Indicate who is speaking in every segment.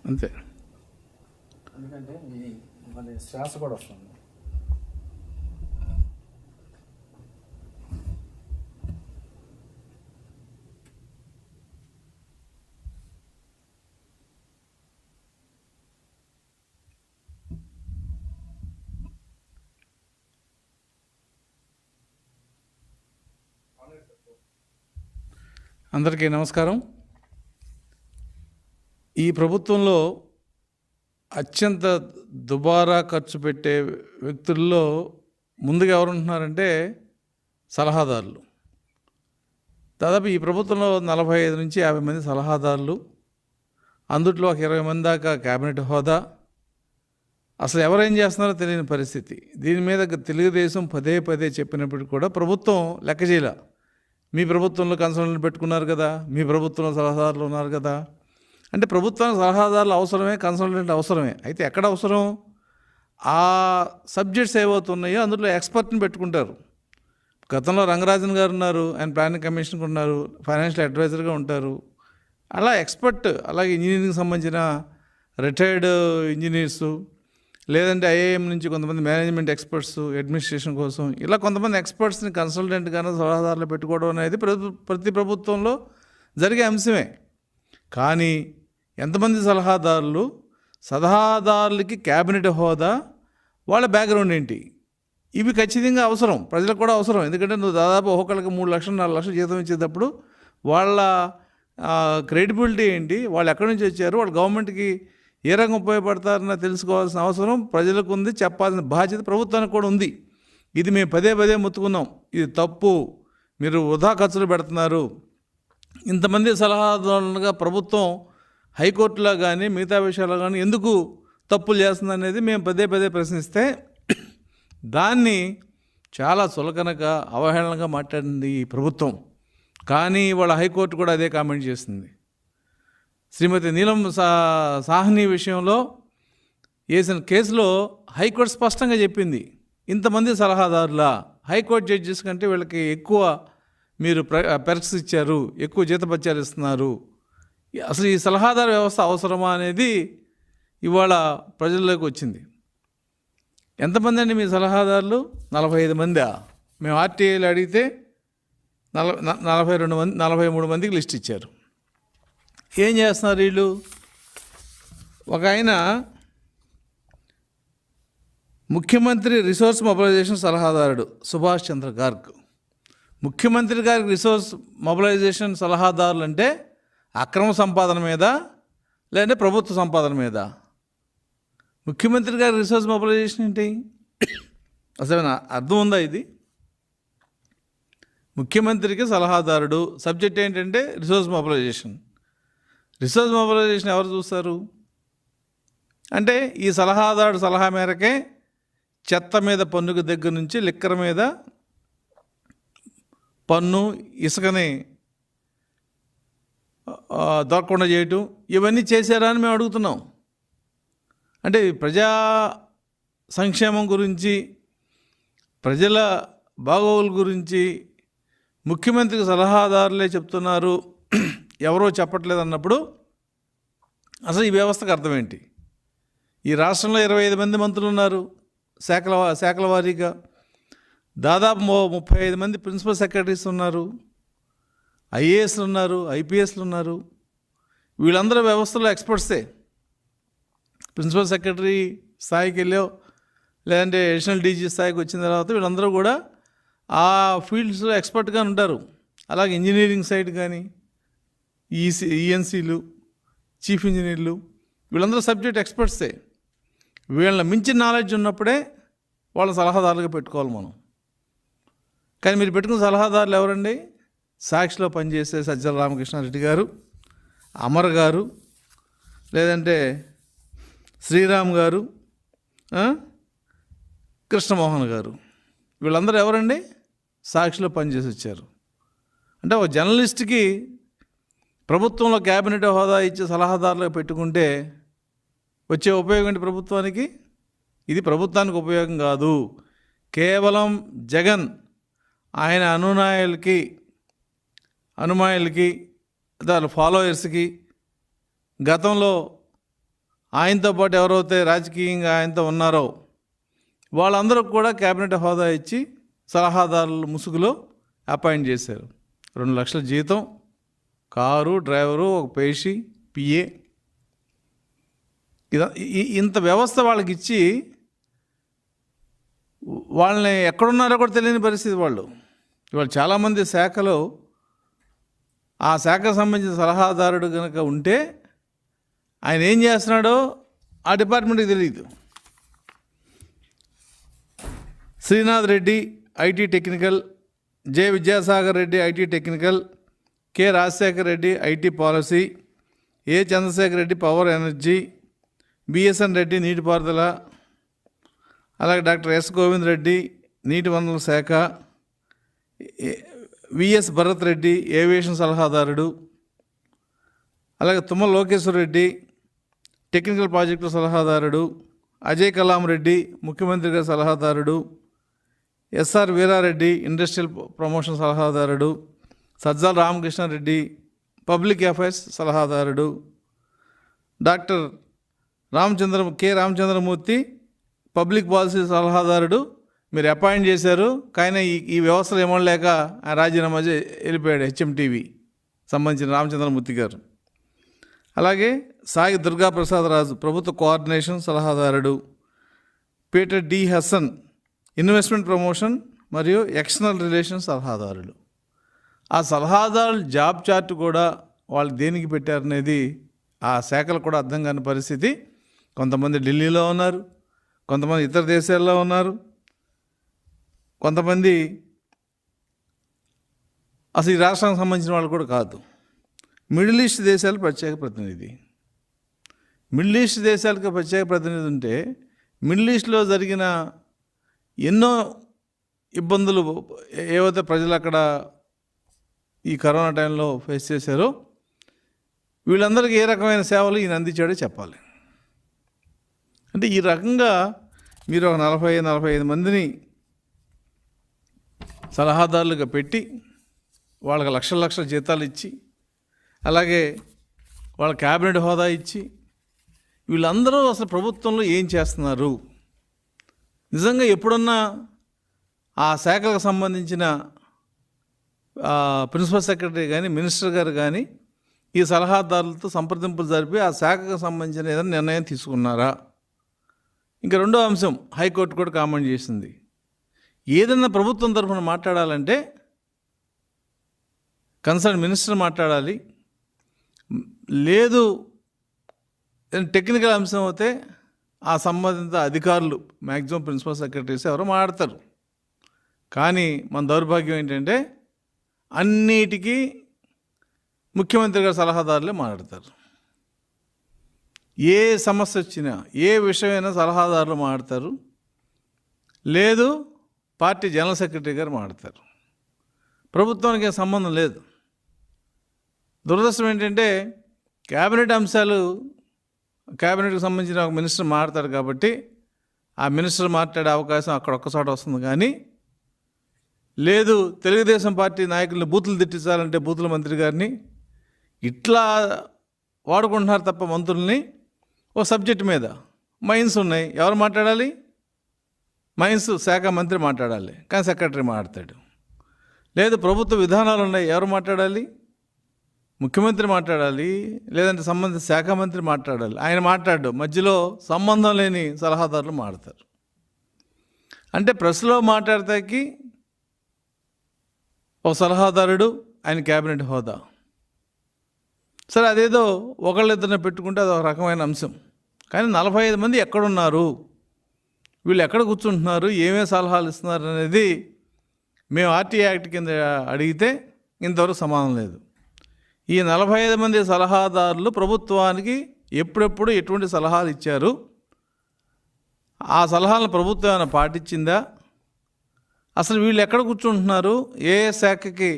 Speaker 1: అంతే.
Speaker 2: ఎందుకంటే ఇది మళ్ళీ శ్వాస కూడా వస్తుంది.
Speaker 1: అందరికీ నమస్కారం. ఈ ప్రభుత్వంలో అత్యంత దుబారా ఖర్చు పెట్టే వ్యక్తుల్లో ముందుగా ఎవరుంటున్నారంటే సలహాదారులు. దాదాపు ఈ ప్రభుత్వంలో 45 నుంచి 50 మంది సలహాదారులు, అందుట్లో ఒక 20 మంది దాకా క్యాబినెట్ హోదా. అసలు ఎవరేం చేస్తున్నారో తెలియని పరిస్థితి. దీని మీద తెలుగుదేశం పదే పదే చెప్పినప్పుడు కూడా ప్రభుత్వం లెక్క చేయలే. మీ ప్రభుత్వంలో కన్సల్టెంట్ పెట్టుకున్నారు కదా, మీ ప్రభుత్వంలో సలహాదారులు ఉన్నారు కదా అంటే ప్రభుత్వానికి సలహాదారులు అవసరమే, కన్సల్టెంట్ అవసరమే. అయితే ఎక్కడ అవసరం? ఆ సబ్జెక్ట్స్ ఏవవుతున్నాయో అందులో ఎక్స్పర్ట్ని పెట్టుకుంటారు. గతంలో రంగరాజన్ గారు ఉన్నారు, ఆయన ప్లానింగ్ కమిషన్కి ఉన్నారు, ఫైనాన్షియల్ అడ్వైజర్గా ఉంటారు. అలా ఎక్స్పర్ట్, అలాగే ఇంజనీరింగ్కి సంబంధించిన రిటైర్డ్ ఇంజనీర్సు, లేదంటే ఐఐఎం నుంచి కొంతమంది మేనేజ్మెంట్ ఎక్స్పర్ట్స్ అడ్మినిస్ట్రేషన్ కోసం, ఇలా కొంతమంది ఎక్స్పర్ట్స్ని కన్సల్టెంట్గానో సలహాదారులు పెట్టుకోవడం అనేది ప్రతి ప్రభుత్వంలో జరిగే అంశమే. కానీ ఎంతమంది సలహాదారులకి క్యాబినెట్ హోదా, వాళ్ళ బ్యాక్గ్రౌండ్ ఏంటి, ఇవి ఖచ్చితంగా అవసరం, ప్రజలకు కూడా అవసరం. ఎందుకంటే నువ్వు దాదాపు ఒక్కొక్కరికి 3 లక్షలు 4 లక్షలు జీతం ఇచ్చేటప్పుడు వాళ్ళ క్రెడిబిలిటీ ఏంటి, వాళ్ళు ఎక్కడి నుంచి వచ్చారు, వాళ్ళు గవర్నమెంట్కి ఏ రకంగా ఉపయోగపడతారన్న తెలుసుకోవాల్సిన అవసరం ప్రజలకు ఉంది, చెప్పాల్సిన బాధ్యత ప్రభుత్వానికి కూడా ఉంది. ఇది మేము పదే పదే మొత్తుకున్నాం. ఇది తప్పు, మీరు వృధా ఖర్చులు పెడుతున్నారు. ఇంతమంది సలహాదారులుగా ప్రభుత్వం హైకోర్టులో కానీ మిగతా విషయాల్లో కానీ ఎందుకు తప్పులు చేస్తుంది అనేది మేము పదే పదే ప్రశ్నిస్తే దాన్ని చాలా చులకనగా అవహేళనగా మాట్లాడింది ఈ ప్రభుత్వం. కానీ వాళ్ళ హైకోర్టు కూడా అదే కామెంట్ చేసింది. శ్రీమతి నీలం సాహ్ని విషయంలో వేసిన కేసులో హైకోర్టు స్పష్టంగా చెప్పింది, ఇంతమంది సలహాదారుల హైకోర్టు జడ్జెస్ కంటే వీళ్ళకి ఎక్కువ మీరు పెర్క్స్ ఇచ్చారు, ఎక్కువ జీతభత్యాలు ఇస్తున్నారు. అసలు ఈ సలహాదారు వ్యవస్థ అవసరమా అనేది ఇవాళ ప్రజల్లోకి వచ్చింది. ఎంతమంది అండి మీ సలహాదారులు? 45 మందా? మేము ఆర్టీఐలో అడిగితే 42 మంది, 43 మందికి లిస్ట్ ఇచ్చారు. ఏం చేస్తున్నారు వీళ్ళు? ఒక ఆయన ముఖ్యమంత్రి రిసోర్స్ మొబిలైజేషన్ సలహాదారుడు సుభాష్ చంద్ర గార్గ్. ముఖ్యమంత్రి గారికి రిసోర్స్ మొబిలైజేషన్ సలహాదారులు అంటే అక్రమ సంపాదన మీద లేదంటే ప్రభుత్వ సంపాదన మీద? ముఖ్యమంత్రి గారి రిసోర్స్ మొబిలైజేషన్ ఏంటి? అసలు అర్థం ఉందా ఇది? ముఖ్యమంత్రికి సలహాదారుడు, సబ్జెక్ట్ ఏంటంటే రిసోర్స్ మొబిలైజేషన్. రిసోర్స్ మొబిలైజేషన్ ఎవరు చూస్తారు అంటే ఈ సలహాదారుడు సలహా మేరకే చెత్త మీద పన్నుకు దగ్గర నుంచి లిక్కర్ మీద పన్ను, ఇసుకని దొరకకుండా చేయటం, ఇవన్నీ చేశారా అని మేము అడుగుతున్నాం. అంటే ప్రజా సంక్షేమం గురించి, ప్రజల బాగోగుల గురించి ముఖ్యమంత్రికి సలహాదారులే చెప్తున్నారు, ఎవరో చెప్పట్లేదు అన్నప్పుడు అసలు ఈ వ్యవస్థకు అర్థం ఏంటి? ఈ రాష్ట్రంలో 25 మంది మంత్రులు ఉన్నారు శాఖల వారీగా. దాదాపు 35 మంది ప్రిన్సిపల్ సెక్రటరీస్ ఉన్నారు, ఐఏఎస్లు ఉన్నారు, ఐపీఎస్లు ఉన్నారు. వీళ్ళందరూ వ్యవస్థలో ఎక్స్పర్ట్సే. ప్రిన్సిపల్ సెక్రటరీ స్థాయికి వెళ్ళో లేదంటే అడిషనల్ డీజీ స్థాయికి వచ్చిన తర్వాత వీళ్ళందరూ కూడా ఆ ఫీల్డ్స్లో ఎక్స్పర్ట్గా ఉంటారు. అలాగే ఇంజనీరింగ్ సైడ్ కానీ ఈఎన్సీలు, చీఫ్ ఇంజనీర్లు, వీళ్ళందరూ సబ్జెక్ట్ ఎక్స్పర్ట్సే. వీళ్ళని మించిన నాలెడ్జ్ ఉన్నప్పుడే వాళ్ళ సలహాదారులుగా పెట్టుకోవాలి మనం. కానీ మీరు పెట్టుకున్న సలహాదారులు ఎవరండి? సాక్షిలో పనిచేసే సజ్జల రామకృష్ణారెడ్డి గారు, అమర్ గారు, లేదంటే శ్రీరామ్ గారు, కృష్ణమోహన్ గారు, వీళ్ళందరూ ఎవరండి? సాక్షిలో పనిచేసి వచ్చారు. అంటే ఒక జర్నలిస్ట్కి ప్రభుత్వంలో క్యాబినెట్ హోదా ఇచ్చే సలహాదారులుగా పెట్టుకుంటే వచ్చే ఉపయోగం ఏంటి ప్రభుత్వానికి? ఇది ప్రభుత్వానికి ఉపయోగం కాదు. కేవలం జగన్ ఆయన అనుమాయులకి వాళ్ళ ఫాలోయర్స్కి గతంలో ఆయనతో పాటు ఎవరైతే రాజకీయంగా ఆయనతో ఉన్నారో వాళ్ళందరూ కూడా క్యాబినెట్ హోదా ఇచ్చి సలహాదారుల ముసుగులో అపాయింట్ చేశారు. 2 లక్షల జీతం, కారు, డ్రైవరు, ఒక పేషి, పిఏ, ఇంత వ్యవస్థ వాళ్ళకి ఇచ్చి వాళ్ళని ఎక్కడున్నారో కూడా తెలియని పరిస్థితి వాళ్ళు. ఇవాళ చాలామంది శాఖలో ఆ శాఖకు సంబంధించిన సలహాదారుడు కనుక ఉంటే ఆయన ఏం చేస్తున్నాడో ఆ డిపార్ట్మెంట్కి తెలియదు. Srinath Reddy IT technical, J Vidyasagar Reddy IT technical, K Rajasekhar Reddy IT policy, A Chandrasekhar Reddy power energy, BSN Reddy నీటిపారుదల, అలాగే డాక్టర్ ఎస్ గోవింద్ రెడ్డి నీటి వనరుల శాఖ, విఎస్ భరత్ రెడ్డి ఏవియేషన్ సలహాదారుడు, అలాగే తుమ్మల లోకేశ్వర్ రెడ్డి టెక్నికల్ ప్రాజెక్టుల సలహాదారుడు, అజయ్ కలాం రెడ్డి ముఖ్యమంత్రి గారి సలహాదారుడు, ఎస్ఆర్ వీరారెడ్డి ఇండస్ట్రియల్ ప్రమోషన్ సలహాదారుడు, సజ్జల రామకృష్ణారెడ్డి పబ్లిక్ అఫైర్స్ సలహాదారుడు, doctor K Ramachandra Murthy public policy సలహాదారుడు మీరు అపాయింట్ చేశారు. కానీ ఈ వ్యవస్థలు ఏమనలేక ఆ రాజీనామా వెళ్ళిపోయాడు హెచ్ఎంటీవీ సంబంధించిన రామచంద్రమూర్తి గారు. అలాగే సాయి దుర్గాప్రసాద్ రాజు ప్రభుత్వ కోఆర్డినేషన్ సలహాదారుడు, Peter D Hasan investment promotion మరియు ఎక్స్టర్నల్ రిలేషన్స్ సలహాదారులు. ఆ సలహాదారుల జాబ్ చార్ట్ కూడా వాళ్ళు దేనికి పెట్టారనేది ఆ శాఖలు కూడా అర్థం కాని పరిస్థితి. కొంతమంది ఢిల్లీలో ఉన్నారు, కొంతమంది ఇతర దేశాల్లో ఉన్నారు, కొంతమంది అసలు ఈ రాష్ట్రానికి సంబంధించిన వాళ్ళు కూడా కాదు. మిడిల్ ఈస్ట్ దేశాలు ప్రత్యేక ప్రతినిధి. మిడిల్ ఈస్ట్ దేశాలకు ప్రత్యేక ప్రతినిధి ఉంటే మిడిల్ ఈస్ట్లో జరిగిన ఎన్నో ఇబ్బందులు ఏవైతే ప్రజలు అక్కడ ఈ కరోనా టైంలో ఫేస్ చేశారో వీళ్ళందరికీ ఏ రకమైన సేవలు ఈయన అందించాడో చెప్పాలి. అంటే ఈ రకంగా మీరు ఒక 40-45 మందిని సలహాదారులుగా పెట్టి వాళ్ళకి లక్షల జీతాలు ఇచ్చి అలాగే వాళ్ళ క్యాబినెట్ హోదా ఇచ్చి వీళ్ళందరూ అసలు ప్రభుత్వంలో ఏం చేస్తున్నారు? నిజంగా ఎప్పుడన్నా ఆ శాఖలకు సంబంధించిన ప్రిన్సిపల్ సెక్రటరీ కానీ మినిస్టర్ గారు కానీ ఈ సలహాదారులతో సంప్రదింపులు జరిపి ఆ శాఖకు సంబంధించిన ఏదైనా నిర్ణయం తీసుకున్నారా? ఇంకా రెండో అంశం హైకోర్టు కూడా కామెంట్ చేసింది. ఏదైనా ప్రభుత్వం తరఫున మాట్లాడాలంటే కన్సర్న్ మినిస్టర్ మాట్లాడాలి, లేదు టెక్నికల్ అంశం అయితే ఆ సంబంధిత అధికారులు మ్యాక్సిమం ప్రిన్సిపల్ సెక్రటరీస్ ఎవరో మాట్లాడతారు. కానీ మన దౌర్భాగ్యం ఏంటంటే అన్నిటికీ ముఖ్యమంత్రి గారి సలహాదారులే మాట్లాడతారు. ఏ సమస్య వచ్చినా ఏ విషయమైనా సలహాదారులు మాట్లాడతారు, లేదు పార్టీ జనరల్ సెక్రటరీ గారు మాట్లాడతారు. ప్రభుత్వానికి సంబంధం లేదు. దురదృష్టం ఏంటంటే క్యాబినెట్ అంశాలు క్యాబినెట్కి సంబంధించిన ఒక మినిస్టర్ మాట్లాడతారు కాబట్టి ఆ మినిస్టర్ మాట్లాడే అవకాశం అక్కడ ఒక్కచోట వస్తుంది. కానీ లేదు తెలుగుదేశం పార్టీ నాయకుల్ని బూతులు తిట్టించాలంటే బూతుల మంత్రి గారిని ఇట్లా వాడుకుంటున్నారు తప్ప మంత్రుల్ని ఓ సబ్జెక్ట్ మీద మైన్స్ ఉన్నాయి, ఎవరు మాట్లాడాలి? మైన్స్ శాఖ మంత్రి మాట్లాడాలి, కానీ సెక్రటరీ మాట్లాడతాడు. లేదు ప్రభుత్వ విధానాలు ఉన్నాయి, ఎవరు మాట్లాడాలి? ముఖ్యమంత్రి మాట్లాడాలి, లేదంటే సంబంధిత శాఖ మంత్రి మాట్లాడాలి. ఆయన మాట్లాడు, మధ్యలో సంబంధం లేని సలహాదారులు మాట్లాడతారు. అంటే ప్రెస్లో మాట్లాడతాకి ఒక సలహాదారుడు, ఆయన క్యాబినెట్ హోదా. సరే అదేదో ఒకళ్ళిద్దరిని పెట్టుకుంటే అది ఒక రకమైన అంశం. కానీ 45 మంది ఎక్కడున్నారు, వీళ్ళు ఎక్కడ కూర్చుంటున్నారు, ఏమేమి సలహాలు ఇస్తున్నారు అనేది మేము ఆర్టీఐ యాక్ట్ కింద అడిగితే ఇంతవరకు సమాధానం లేదు. ఈ 45 మంది సలహాదారులు ప్రభుత్వానికి ఎప్పుడెప్పుడు ఎటువంటి సలహాలు ఇచ్చారు, ఆ సలహాలను ప్రభుత్వం ఏమైనా పాటించిందా, అసలు వీళ్ళు ఎక్కడ కూర్చుంటున్నారు, ఏ శాఖకి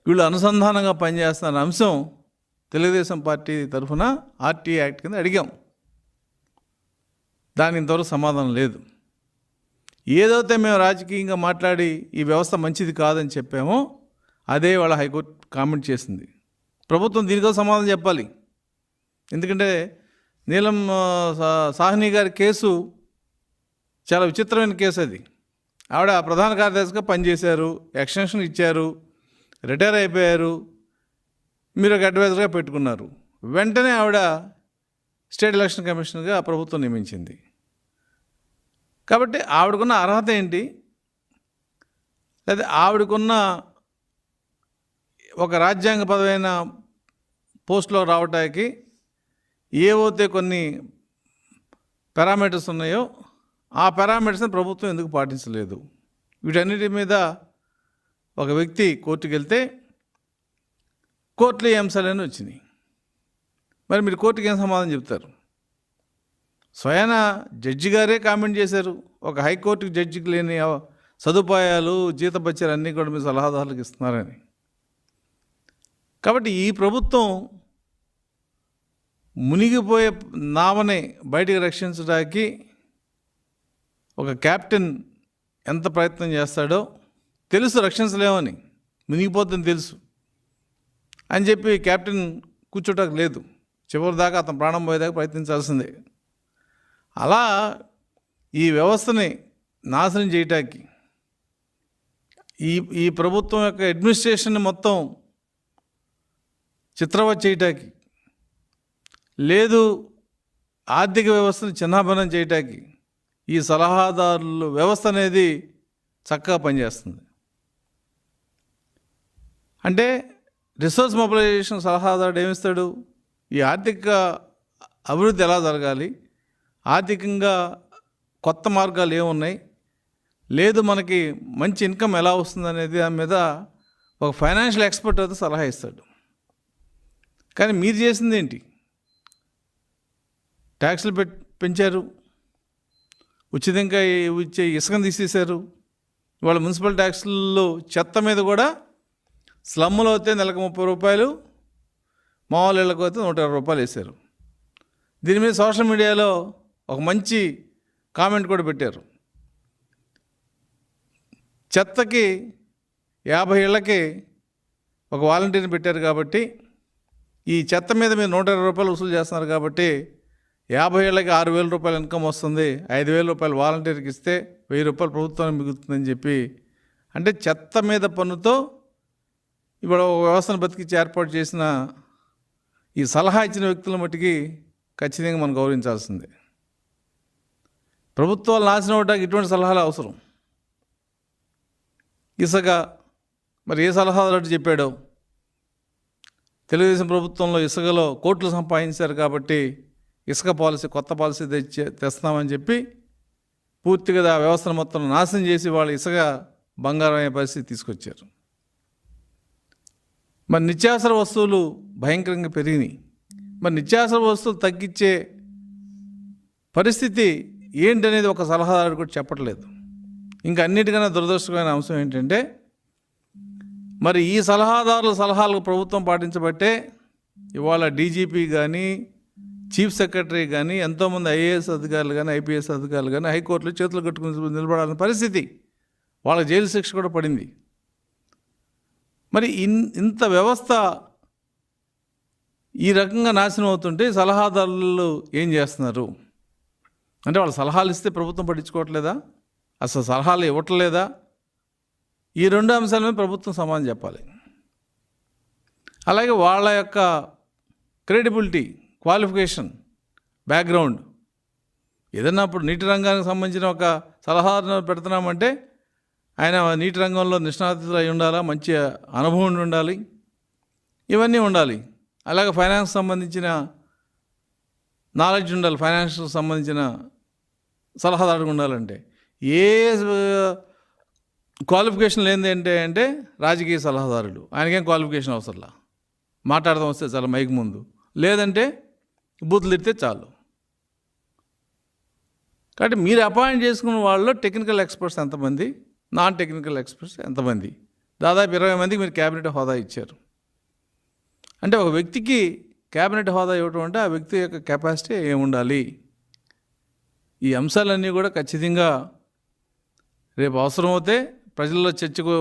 Speaker 1: వీళ్ళు అనుసంధానంగా పనిచేస్తున్న అంశం తెలుగుదేశం పార్టీ తరఫున ఆర్టీఐ యాక్ట్ కింద అడిగాం. దానికి ఇంతవరకు సమాధానం లేదు. ఏదైతే మేము రాజకీయంగా మాట్లాడి ఈ వ్యవస్థ మంచిది కాదని చెప్పామో అదే వాళ్ళ హైకోర్టు కామెంట్ చేసింది. ప్రభుత్వం దీనికో సమాధానం చెప్పాలి. ఎందుకంటే నీలం సాహ్ని గారి కేసు చాలా విచిత్రమైన కేసు అది. ఆవిడ ప్రధాన కార్యదర్శిగా పనిచేశారు, ఎక్స్టెన్షన్ ఇచ్చారు, రిటైర్ అయిపోయారు, మీరు ఒక అడ్వైజర్గా పెట్టుకున్నారు. వెంటనే ఆవిడ స్టేట్ ఎలక్షన్ కమిషన్గా ప్రభుత్వం నియమించింది. కాబట్టి ఆవిడకున్న అర్హత ఏంటి, లేదా ఆవిడకున్న ఒక రాజ్యాంగపరమైన పోస్టులో రావటానికి ఏవైతే కొన్ని పారామీటర్స్ ఉన్నాయో ఆ పారామీటర్స్ని ప్రభుత్వం ఎందుకు పాటించలేదు? వీటన్నిటి మీద ఒక వ్యక్తి కోర్టుకు వెళ్తే కోర్టులో ఈ అంశాలన్నీ వచ్చినాయి. మరి మీరు కోర్టుకి ఏం సమాధానం చెప్తారు? స్వయాన జడ్జి గారే కామెంట్ చేశారు, ఒక హైకోర్టుకి జడ్జికి లేని సదుపాయాలు, జీతభత్యాలు అన్నీ కూడా మీ సలహాదారులకు ఇస్తున్నారని. కాబట్టి ఈ ప్రభుత్వం మునిగిపోయే నావని బయటికి రక్షించడానికి ఒక కెప్టెన్ ఎంత ప్రయత్నం చేస్తాడో తెలుసు, రక్షించలేమని, మునిగిపోతుందని తెలుసు అని చెప్పి కెప్టెన్ కూర్చోటకు లేదు, చివరి దాకా అతను ప్రాణం పోయేదాకా ప్రయత్నించాల్సిందే. అలా ఈ వ్యవస్థని నాశనం చేయటానికి, ఈ ప్రభుత్వం యొక్క అడ్మినిస్ట్రేషన్ని మొత్తం చిత్రవత్ చేయటానికి, లేదు ఆర్థిక వ్యవస్థను చిన్నాభిన్నం చేయటానికి ఈ సలహాదారుల వ్యవస్థ అనేది చక్కగా పనిచేస్తుంది. అంటే రిసోర్స్ మొబిలైజేషన్ సలహాదారుడు ఏమిస్తాడు? ఈ ఆర్థిక అభివృద్ధి ఎలా జరగాలి, ఆర్థికంగా కొత్త మార్గాలు ఏమున్నాయి, లేదు మనకి మంచి ఇన్కమ్ ఎలా వస్తుంది అనేది దాని మీద ఒక ఫైనాన్షియల్ ఎక్స్పర్ట్ అయితే సలహా ఇస్తాడు. కానీ మీరు చేసింది ఏంటి? ట్యాక్సులు పెంచారు, ఉచితంగా ఇచ్చే ఇసుకను తీసేశారు. ఇవాళ మున్సిపల్ ట్యాక్సుల్లో చెత్త మీద కూడా స్లమ్లో అయితే నెలకు 30 రూపాయలు, మామూలు ఇళ్ళకు అయితే 120 రూపాయలు వేశారు. దీని మీద సోషల్ మీడియాలో ఒక మంచి కామెంట్ కూడా పెట్టారు. చెత్తకి 50 ఇళ్ళకి ఒక వాలంటీర్ని పెట్టారు కాబట్టి, ఈ చెత్త మీద మీరు 120 రూపాయలు వసూలు చేస్తున్నారు కాబట్టి 50 ఏళ్ళకి 6,000 రూపాయలు ఇన్కమ్ వస్తుంది, 5,000 రూపాయలు వాలంటీర్కి ఇస్తే 1,000 రూపాయలు ప్రభుత్వానికి మిగులుతుందని చెప్పి, అంటే చెత్త మీద పన్నుతో ఇప్పుడు వ్యవస్థను బతికించి ఏర్పాటు చేసిన ఈ సలహా ఇచ్చిన వ్యక్తుల మట్టికి ఖచ్చితంగా మనం గౌరవించాల్సిందే. ప్రభుత్వాలు నాశనం అవడానికి ఇటువంటి సలహాలు అవసరం. ఇసుక మరి ఏ సలహాదారు చెప్పాడో, తెలుగుదేశం ప్రభుత్వంలో ఇసుకలో కోట్లు సంపాదించారు కాబట్టి ఇసుక పాలసీ, కొత్త పాలసీ తెస్తామని చెప్పి పూర్తిగా ఆ వ్యవస్థను మొత్తం నాశనం చేసి వాళ్ళు ఇసుక బంగారం అయ్యే పరిస్థితి తీసుకొచ్చారు. మరి నిత్యావసర వస్తువులు భయంకరంగా పెరిగినాయి. మరి నిత్యావసర వస్తువులు తగ్గించే పరిస్థితి ఏంటనేది ఒక సలహాదారు కూడా చెప్పట్లేదు. ఇంకా అన్నిటికన్నా దురదృష్టకరమైన అంశం ఏంటంటే, మరి ఈ సలహాదారుల సలహాలు ప్రభుత్వం పాటించబట్టే ఇవాళ డీజీపీ కానీ, చీఫ్ సెక్రటరీ కానీ, ఎంతోమంది ఐఏఎస్ అధికారులు కానీ, ఐపీఎస్ అధికారులు కానీ హైకోర్టులో చేతులు కట్టుకుని నిలబడాల్సిన పరిస్థితి, వాళ్ళకి జైలు శిక్ష కూడా పడింది. మరి ఇంత వ్యవస్థ ఈ రకంగా నాశనం అవుతుంటే సలహాదారులు ఏం చేస్తున్నారు అంటే, వాళ్ళు సలహాలు ఇస్తే ప్రభుత్వం పట్టించుకోవట్లేదా, అసలు సలహాలు ఇవ్వట్లేదా? ఈ 2 అంశాల మీద ప్రభుత్వం సమాధానం చెప్పాలి. అలాగే వాళ్ళ యొక్క క్రెడిబిలిటీ, క్వాలిఫికేషన్, బ్యాక్గ్రౌండ్, ఏదన్నా ఇప్పుడు నీటి రంగానికి సంబంధించిన ఒక సలహాదారుని పెడుతున్నామంటే ఆయన నీటి రంగంలో నిష్ణాతులు అయి ఉండాలా, మంచి అనుభవం ఉండాలి, ఇవన్నీ ఉండాలి. అలాగే ఫైనాన్స్ సంబంధించిన నాలెడ్జ్ ఉండాలి, ఫైనాన్షియల్ సంబంధించిన సలహాదారు ఉండాలంటే. ఏ క్వాలిఫికేషన్ లేనిది అంటే రాజకీయ సలహాదారుడు, ఆయనకేం క్వాలిఫికేషన్ అవసరంలా, మాట్లాడదాం వస్తే చాలా మైక్ ముందు, లేదంటే బూతులు తిడితే చాలు. కాబట్టి మీరు అపాయింట్ చేసుకున్న వాళ్ళలో టెక్నికల్ ఎక్స్పర్ట్స్ ఎంతమంది, నాన్ టెక్నికల్ ఎక్స్పర్ట్స్ ఎంతమంది? దాదాపు 20 మందికి మీరు క్యాబినెట్ హోదా ఇచ్చారు. అంటే ఒక వ్యక్తికి క్యాబినెట్ హోదా ఇవ్వటం అంటే ఆ వ్యక్తి యొక్క కెపాసిటీ ఏముండాలి? ఈ అంశాలన్నీ కూడా ఖచ్చితంగా రేపు అవసరమైతే ప్రజల్లో చర్చకు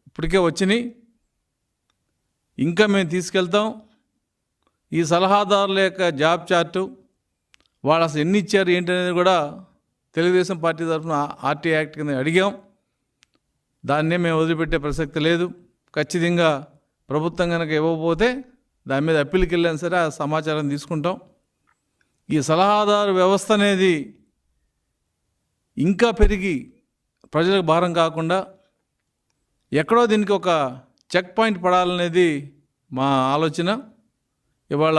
Speaker 1: ఇప్పటికే వచ్చినాయి, ఇంకా మేము తీసుకెళ్తాం. ఈ సలహాదారుల యొక్క జాబ్ చార్టు, వాళ్ళు అసలు ఎన్ని ఇచ్చారు ఏంటి అనేది కూడా తెలుగుదేశం పార్టీ తరఫున ఆర్టీ యాక్ట్ కింద అడిగాం. దాన్నే మేము వదిలిపెట్టే ప్రసక్తి లేదు. ఖచ్చితంగా ప్రభుత్వం కనుక ఇవ్వకపోతే దాని మీద అప్పీల్కి వెళ్ళినా సరే ఆ సమాచారం తీసుకుంటాం. ఈ సలహాదారు వ్యవస్థ అనేది ఇంకా పెరిగి ప్రజలకు భారం కాకుండా ఎక్కడో దీనికి ఒక చెక్ పాయింట్ పడాలనేది మా ఆలోచన. ఇవాళ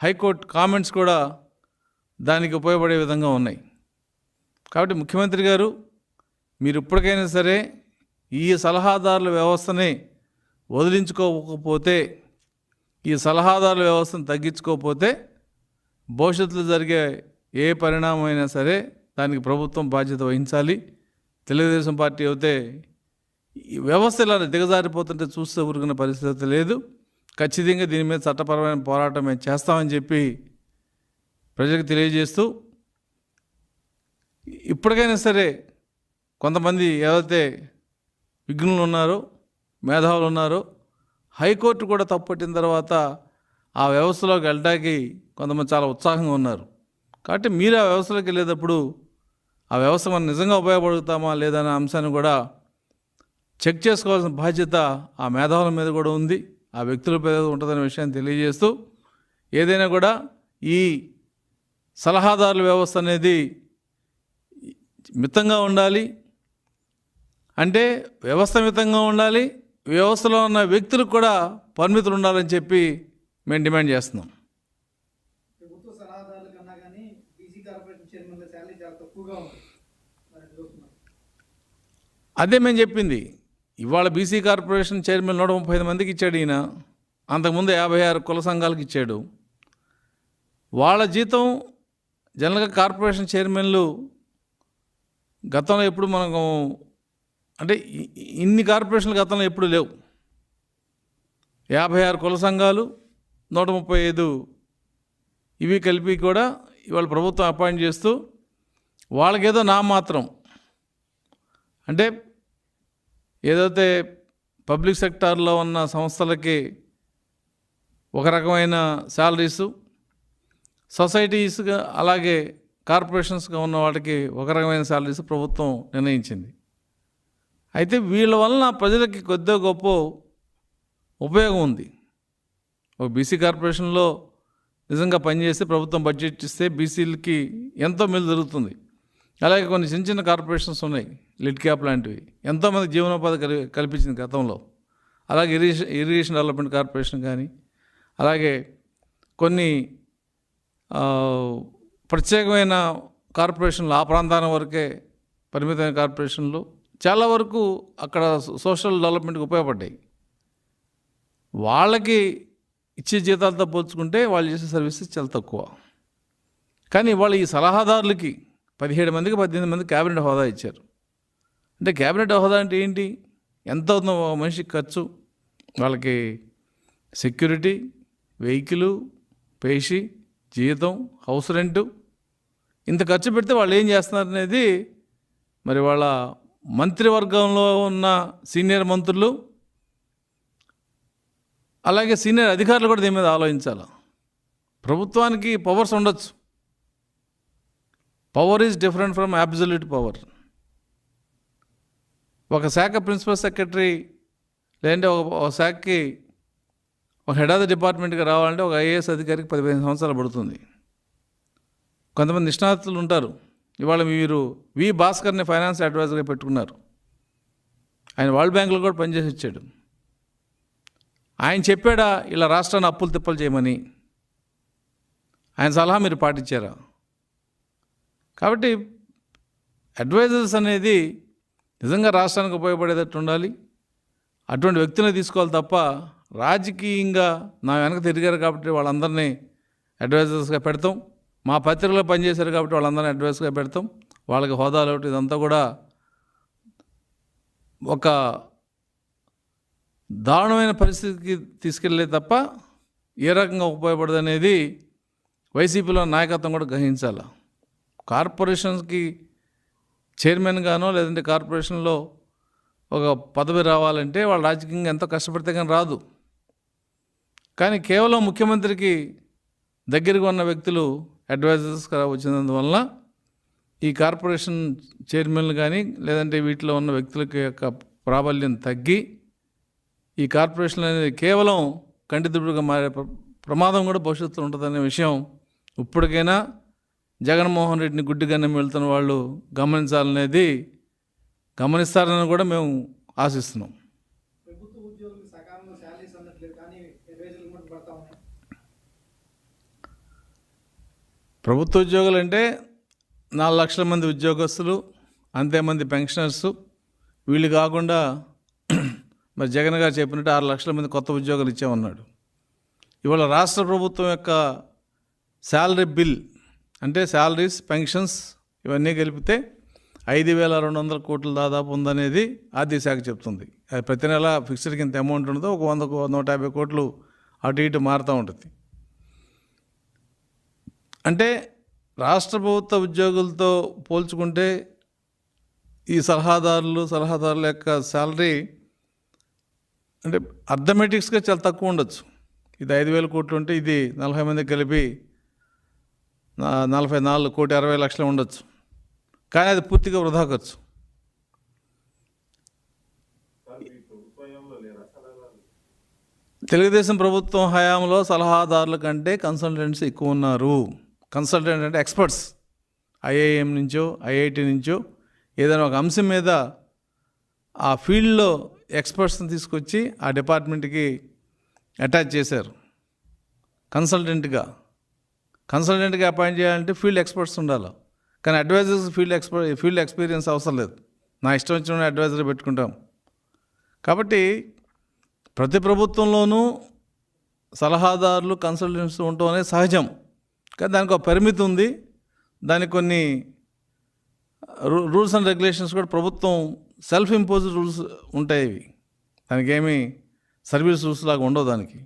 Speaker 1: హైకోర్టు కామెంట్స్ కూడా దానికి ఉపయోగపడే విధంగా ఉన్నాయి. కాబట్టి ముఖ్యమంత్రి గారు, మీరు ఇప్పటికైనా సరే ఈ సలహాదారుల వ్యవస్థని వదిలించుకోకపోతే, ఈ సలహాదారుల వ్యవస్థను తగ్గించుకోకపోతే భవిష్యత్తులో జరిగే ఏ పరిణామం అయినా సరే దానికి ప్రభుత్వం బాధ్యత వహించాలి. తెలుగుదేశం పార్టీ అయితే ఈ వ్యవస్థ ఇలా దిగజారిపోతుంటే చూస్తే ఊరుకున్న పరిస్థితి లేదు. ఖచ్చితంగా దీని మీద చట్టపరమైన పోరాటం మేము చేస్తామని చెప్పి ప్రజలకు తెలియజేస్తూ, ఇప్పటికైనా సరే కొంతమంది ఏదైతే విఘ్నులు ఉన్నారో, మేధావులు ఉన్నారో, హైకోర్టు కూడా తప్పుపట్టిన తర్వాత ఆ వ్యవస్థలోకి వెళ్ళడానికి కొంతమంది చాలా ఉత్సాహంగా ఉన్నారు. కాబట్టి మీరు ఆ వ్యవస్థలోకి వెళ్ళేటప్పుడు ఆ వ్యవస్థ మనం నిజంగా ఉపయోగపడుతామా లేదా అనే అంశాన్ని కూడా చెక్ చేసుకోవాల్సిన బాధ్యత ఆ మేధావుల మీద కూడా ఉంది, ఆ వ్యక్తుల మీద ఉంటుందనే విషయాన్ని తెలియజేస్తూ, ఏదైనా కూడా ఈ సలహాదారుల వ్యవస్థ అనేది మితంగా ఉండాలి. అంటే వ్యవస్థ మితంగా ఉండాలి, వ్యవస్థలో ఉన్న వ్యక్తులకు కూడా పరిమితులు ఉండాలని చెప్పి మేము డిమాండ్ చేస్తున్నాం.
Speaker 2: ప్రభుత్వ సలహాదారుల కన్నా కానీ బీసీ కార్పొరేషన్ చైర్మన్ల శాలరీ చాలా తక్కువగా ఉంది.
Speaker 1: అదే మేము చెప్పింది. ఇవాళ బీసీ కార్పొరేషన్ చైర్మన్ 135 మందికి ఇచ్చాడు ఈయన. అంతకుముందు 56 కుల సంఘాలకు ఇచ్చాడు. వాళ్ళ జీతం జనరల్గా కార్పొరేషన్ చైర్మన్లు గతంలో ఎప్పుడు మనకు అంటే ఇన్ని కార్పొరేషన్లు గతంలో ఎప్పుడు లేవు. 56 కుల సంఘాలు, 135 ఇవి కలిపి కూడా ఇవాళ ప్రభుత్వం అపాయింట్ చేస్తూ వాళ్ళకేదో నామాత్రం, అంటే ఏదైతే పబ్లిక్ సెక్టార్లో ఉన్న సంస్థలకి ఒక రకమైన శాలరీసు, సొసైటీస్గా అలాగే కార్పొరేషన్స్గా ఉన్న వాటికి ఒక రకమైన శాలరీస్ ప్రభుత్వం నిర్ణయించింది. అయితే వీళ్ళ వలన ప్రజలకి కొద్దిగా గొప్ప ఉపయోగం ఉంది. ఒక బీసీ కార్పొరేషన్లో నిజంగా పనిచేస్తే ప్రభుత్వం బడ్జెట్ ఇస్తే బీసీలకి ఎంతో మేలు జరుగుతుంది. అలాగే కొన్ని చిన్న చిన్న కార్పొరేషన్స్ ఉన్నాయి, లిడ్ క్యాప్ లాంటివి, ఎంతోమంది జీవనోపాధి కల్పించింది గతంలో. అలాగే ఇరిగేషన్ డెవలప్మెంట్ కార్పొరేషన్ కానీ, అలాగే కొన్ని ప్రత్యేకమైన కార్పొరేషన్లు ఆ ప్రాంతాల వరకే పరిమితమైన కార్పొరేషన్లు చాలా వరకు అక్కడ సోషల్ డెవలప్మెంట్కి ఉపయోగపడ్డాయి. వాళ్ళకి ఇచ్చే జీతాలతో పోల్చుకుంటే వాళ్ళు చేసే సర్వీసెస్ చాలా తక్కువ. కానీ వాళ్ళు ఈ సలహాదారులకి 17 మందికి 18 మందికి క్యాబినెట్ హోదా ఇచ్చారు. అంటే క్యాబినెట్ హోదా అంటే ఏంటి? ఎంత అవుతుందో మనిషికి ఖర్చు, వాళ్ళకి సెక్యూరిటీ, వెహికల్, పేషి, జీతం, హౌస్ రెంటు, ఇంత ఖర్చు పెడితే వాళ్ళు ఏం చేస్తున్నారు అనేది మరి వాళ్ళ మంత్రివర్గంలో ఉన్న సీనియర్ మంత్రులు అలాగే సీనియర్ అధికారులు కూడా దీని మీద ఆలోచించాలి. ప్రభుత్వానికి పవర్స్ ఉండొచ్చు, power is different from absolute power. ఒక శాఖ ప్రిన్సిపల్ సెక్రటరీ లేదంటే ఒక శాఖకి ఒక హెడ్ ఆఫ్ ద డిపార్ట్మెంట్కి రావాలంటే ఒక ఐఏఎస్ అధికారికి 15 సంవత్సరాలు పడుతుంది. కొంతమంది నిష్ణాతులు ఉంటారు. ఇవాళ మీరు వి భాస్కర్ని ఫైనాన్స్ అడ్వైజర్గా పెట్టుకున్నారు. ఆయన వరల్డ్ బ్యాంకులో కూడా పనిచేసి వచ్చాడు. ఆయన చెప్పాడా ఇలా రాష్ట్రాన్ని అప్పులు తిప్పలు చేయమని? ఆయన సలహా మీరు పాటించారా? కాబట్టి అడ్వైజర్స్ అనేది నిజంగా రాష్ట్రానికి ఉపయోగపడేటట్టు ఉండాలి. అటువంటి వ్యక్తులను తీసుకోవాలి తప్ప రాజకీయంగా నా వెనక తిరిగారు కాబట్టి వాళ్ళందరినీ అడ్వైజర్స్గా పెడతాం, మా పత్రికలో పనిచేశారు కాబట్టి వాళ్ళందరినీ అడ్వైజర్స్గా పెడతాం, వాళ్ళకి హోదాలు ఒకటి, ఇదంతా కూడా ఒక దారుణమైన పరిస్థితికి తీసుకెళ్ళే తప్ప ఏ రకంగా ఉపయోగపడదు అనేది వైసీపీలో నాయకత్వం కూడా గ్రహించాలి. కార్పొరేషన్స్కి చైర్మన్గానో లేదంటే కార్పొరేషన్లో ఒక పదవి రావాలంటే వాళ్ళు రాజకీయంగా ఎంతో కష్టపడితే కానీ రాదు. కానీ కేవలం ముఖ్యమంత్రికి దగ్గరగా ఉన్న వ్యక్తులు అడ్వైజర్స్గా వచ్చినందువలన ఈ కార్పొరేషన్ చైర్మన్లు కానీ లేదంటే వీటిలో ఉన్న వ్యక్తులకి యొక్క ప్రాబల్యం తగ్గి ఈ కార్పొరేషన్ అనేది కేవలం కంటితుడుగా మారే ప్రమాదం కూడా భవిష్యత్తులో ఉంటుందనే విషయం ఇప్పటికైనా జగన్మోహన్ రెడ్డిని గుడ్డిగానే వెళ్తున్న వాళ్ళు గమనిస్తారని కూడా మేము ఆశిస్తున్నాం.
Speaker 2: ప్రభుత్వ ఉద్యోగులకు సకాలంలో శాలరీస్ అందట్లేదు కానీ అడ్వైజర్లు కూడా పడతా ఉన్నాయి.
Speaker 1: ప్రభుత్వ ఉద్యోగులు అంటే 4 లక్షల మంది ఉద్యోగస్తులు, అంతేమంది పెన్షనర్సు, వీళ్ళు కాకుండా మరి జగన్ గారు చెప్పినట్టు 6 లక్షల మంది కొత్త ఉద్యోగాలు ఇచ్చామన్నాడు. ఇవాళ రాష్ట్ర ప్రభుత్వం యొక్క శాలరీ బిల్ అంటే శాలరీస్, పెన్షన్స్ ఇవన్నీ కలిపితే 5,200 కోట్లు దాదాపు ఉందనేది ఆర్థిక శాఖ చెప్తుంది. అది ప్రతి నెల ఫిక్స్డ్కి ఇంత అమౌంట్ ఉండదు, ఒక 100-150 కోట్లు అటు ఇటు మారుతూ ఉంటుంది. అంటే రాష్ట్ర ప్రభుత్వ ఉద్యోగులతో పోల్చుకుంటే ఈ సలహాదారుల యొక్క శాలరీ అంటే అర్థమెటిక్స్గా చాలా తక్కువ ఉండొచ్చు. ఇది 5,000 కోట్లు ఉంటే ఇది 40 మందికి కలిపి 44,60,00,000 ఉండొచ్చు. కానీ అది పూర్తిగా వృధా ఖర్చు. తెలుగుదేశం ప్రభుత్వం హయాంలో సలహాదారుల కంటే కన్సల్టెంట్స్ ఎక్కువ ఉన్నారు. కన్సల్టెంట్ అంటే ఎక్స్పర్ట్స్, ఐఐఎం నుంచో ఐఐటి నుంచో ఏదైనా ఒక అంశం మీద ఆ ఫీల్డ్లో ఎక్స్పర్ట్స్ని తీసుకొచ్చి ఆ డిపార్ట్మెంట్కి అటాచ్ చేశారు. కన్సల్టెంట్గా అపాయింట్ చేయాలంటే ఫీల్డ్ ఎక్స్పర్ట్స్ ఉండాలి. కానీ అడ్వైజర్స్ ఫీల్డ్ ఎక్స్పీరియన్స్ అవసరం లేదు. నా ఇష్టం వచ్చిన అడ్వైజర్ పెట్టుకుంటాం. కాబట్టి ప్రతి ప్రభుత్వంలోనూ సలహాదారులు, కన్సల్టెంట్స్ ఉండటం అనేది సహజం. కానీ దానికి ఒక పరిమితి ఉంది. దానికి కొన్ని రూల్స్ అండ్ రెగ్యులేషన్స్ కూడా ప్రభుత్వం సెల్ఫ్ ఇంపోజ్డ్ రూల్స్ ఉంటాయి. దానికి ఏమీ సర్వీస్ రూల్స్ లాగా ఉండవు. దానికి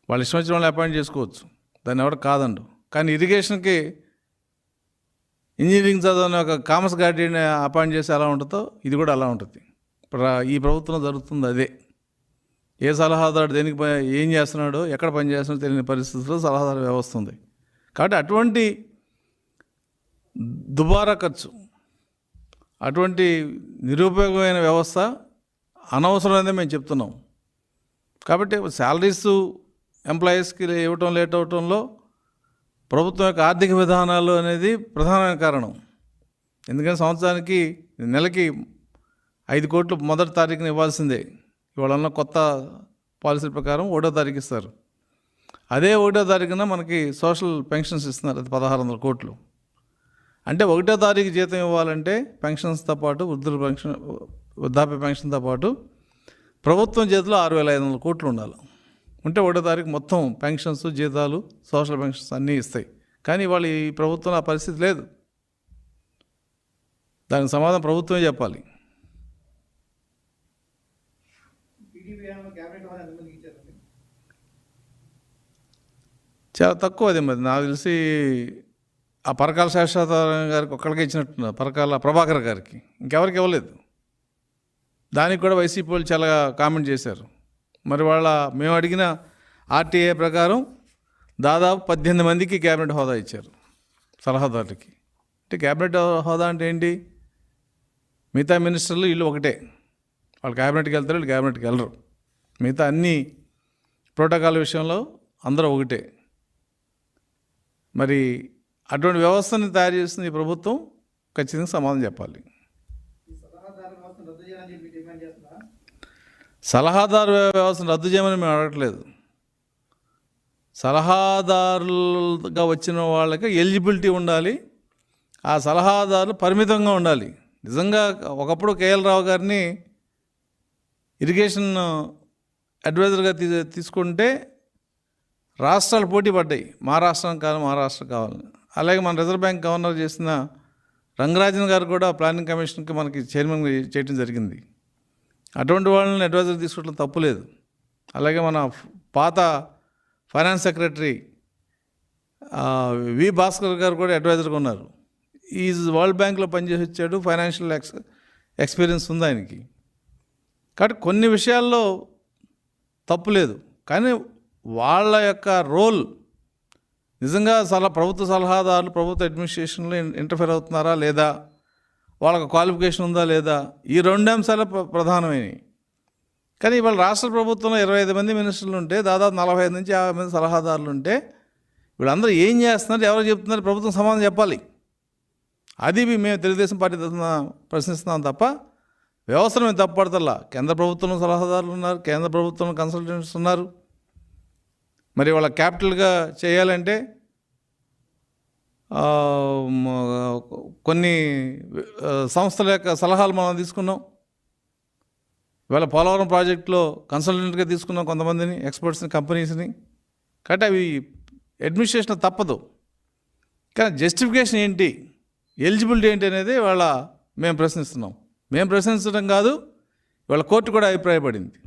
Speaker 1: వాళ్ళు ఇష్టం వచ్చిన వాళ్ళు అపాయింట్ చేసుకోవచ్చు, దాన్ని ఎవరు కాదండు. కానీ ఇరిగేషన్కి ఇంజనీరింగ్ చదవని ఒక కామర్స్ గార్డియన్ అపాయింట్ చేసి ఎలా ఉంటుందో ఇది కూడా అలా ఉంటుంది. ఇప్పుడు ఈ ప్రభుత్వం జరుగుతుంది అదే. ఏ సలహాదారు దేనికి ఏం చేస్తున్నాడో, ఎక్కడ పని చేస్తున్నాడో తెలియని పరిస్థితుల్లో సలహాదారు వ్యవస్థ ఉంది. కాబట్టి అటువంటి దుబారా ఖర్చు, అటువంటి నిరుపయోగమైన వ్యవస్థ అనవసరమైనదే మేము చెప్తున్నాం. కాబట్టి శాలరీస్ ఎంప్లాయీస్కి ఇవ్వటం లేట్ అవటంలో ప్రభుత్వం యొక్క ఆర్థిక విధానాలు అనేది ప్రధానమైన కారణం. ఎందుకంటే సంవత్సరానికి నెలకి 5 కోట్లు మొదటి తారీఖున ఇవ్వాల్సిందే. ఇవాళ ఉన్న కొత్త పాలసీ ప్రకారం 1వ తారీఖు ఇస్తారు. అదే 1వ తారీఖున మనకి సోషల్ పెన్షన్స్ ఇస్తున్నారు, అది 1,600 కోట్లు. అంటే 1వ తారీఖు జీతం ఇవ్వాలంటే పెన్షన్స్తో పాటు వృద్ధాప్య పెన్షన్తో పాటు ప్రభుత్వం చేతిలో 6,500 కోట్లు ఉండాలి. ఉంటే 1వ తారీఖు మొత్తం పెన్షన్స్, జీతాలు, సోషల్ పెన్షన్స్ అన్నీ ఇస్తాయి. కానీ ఇవాళ ఈ ప్రభుత్వం ఆ పరిస్థితి లేదు. దానికి సమాధానం ప్రభుత్వమే చెప్పాలి. చాలా తక్కువ అది. మరి నాకు తెలిసి ఆ పరకాల శేషావతారం గారికి ఒక్కడికే ఇచ్చినట్టున్నారు, పరకాల ప్రభాకర్ గారికి, ఇంకెవరికి ఇవ్వలేదు. దానికి కూడా వైసీపీ వాళ్ళు చాలా కామెంట్ చేశారు. మరి మేము అడిగిన ఆర్టీఏ ప్రకారం దాదాపు 18 మందికి క్యాబినెట్ హోదా ఇచ్చారు సలహాదారులకి. అంటే క్యాబినెట్ హోదా అంటే ఏంటి? మిగతా మినిస్టర్లు వీళ్ళు ఒకటే, వాళ్ళు క్యాబినెట్కి వెళ్తారు, వీళ్ళు క్యాబినెట్కి వెళ్ళరు. మిగతా అన్ని ప్రోటోకాల్ విషయంలో అందరూ ఒకటే. మరి అటువంటి వ్యవస్థని తయారు చేసిన ఈ ప్రభుత్వం ఖచ్చితంగా సమాధానం చెప్పాలి. సలహాదారు వ్యవస్థను రద్దు చేయమని మేము అడగట్లేదు. సలహాదారులుగా వచ్చిన వాళ్ళకి ఎలిజిబిలిటీ ఉండాలి, ఆ సలహాదారులు పరిమితంగా ఉండాలి. నిజంగా ఒకప్పుడు కేఎల్ రావు గారిని ఇరిగేషన్ అడ్వైజర్గా తీసుకుంటే రాష్ట్రాలు పోటీ పడ్డాయి, మా రాష్ట్రం కావాలని. అలాగే మన రిజర్వ్ బ్యాంక్ గవర్నర్ చేసిన రంగరాజన్ గారు కూడా ప్లానింగ్ కమిషన్కి మనకి చైర్మన్ చేయడం జరిగింది. అటువంటి వాళ్ళని అడ్వైజర్ తీసుకోవడం తప్పులేదు. అలాగే మన పాత ఫైనాన్స్ సెక్రటరీ వి భాస్కర్ గారు కూడా అడ్వైజర్గా ఉన్నారు. ఈ వరల్డ్ బ్యాంక్లో పనిచేసి వచ్చాడు, ఫైనాన్షియల్ ఎక్స్పీరియన్స్ ఉంది ఆయనకి. కాబట్టి కొన్ని విషయాల్లో తప్పు లేదు. కానీ వాళ్ళ యొక్క రోల్ నిజంగా ప్రభుత్వ సలహాదారులు ప్రభుత్వ అడ్మినిస్ట్రేషన్లో ఇంటర్ఫేర్ అవుతున్నారా లేదా, వాళ్ళకి క్వాలిఫికేషన్ ఉందా లేదా, ఈ 2 అంశాలు ప్రధానమైనవి. కానీ ఇవాళ రాష్ట్ర ప్రభుత్వంలో 25 మంది మినిస్టర్లు ఉంటే దాదాపు 45 నుంచి 50 మంది సలహాదారులు ఉంటే వీళ్ళందరూ ఏం చేస్తున్నారు, ఎవరు చెప్తున్నారు, ప్రభుత్వం సమాధానం చెప్పాలి. అది మేము తెలుగుదేశం పార్టీ తరఫున ప్రశ్నిస్తున్నాం తప్ప వ్యవస్థను మేము తప్పుపడతల్లా. కేంద్ర ప్రభుత్వంలో సలహాదారులు ఉన్నారు, కేంద్ర ప్రభుత్వంలో కన్సల్టెంట్స్ ఉన్నారు. మరి వాళ్ళ క్యాపిటల్గా చేయాలంటే కొన్ని సంస్థల యొక్క సలహాలు మనం తీసుకున్నాం. ఇవాళ పోలవరం ప్రాజెక్టులో కన్సల్టెంట్గా తీసుకున్నాం కొంతమందిని, ఎక్స్పర్ట్స్ని, కంపెనీస్ని. కాబట్టి అవి అడ్మినిస్ట్రేషన్ తప్పదు. కానీ జస్టిఫికేషన్ ఏంటి, ఎలిజిబిలిటీ ఏంటి అనేది వాళ్ళ మేము ప్రశ్నిస్తున్నాం. మేము ప్రశ్నించడం కాదు, వాళ్ళ కోర్టు కూడా అభిప్రాయపడింది.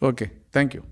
Speaker 1: Okay, thank you.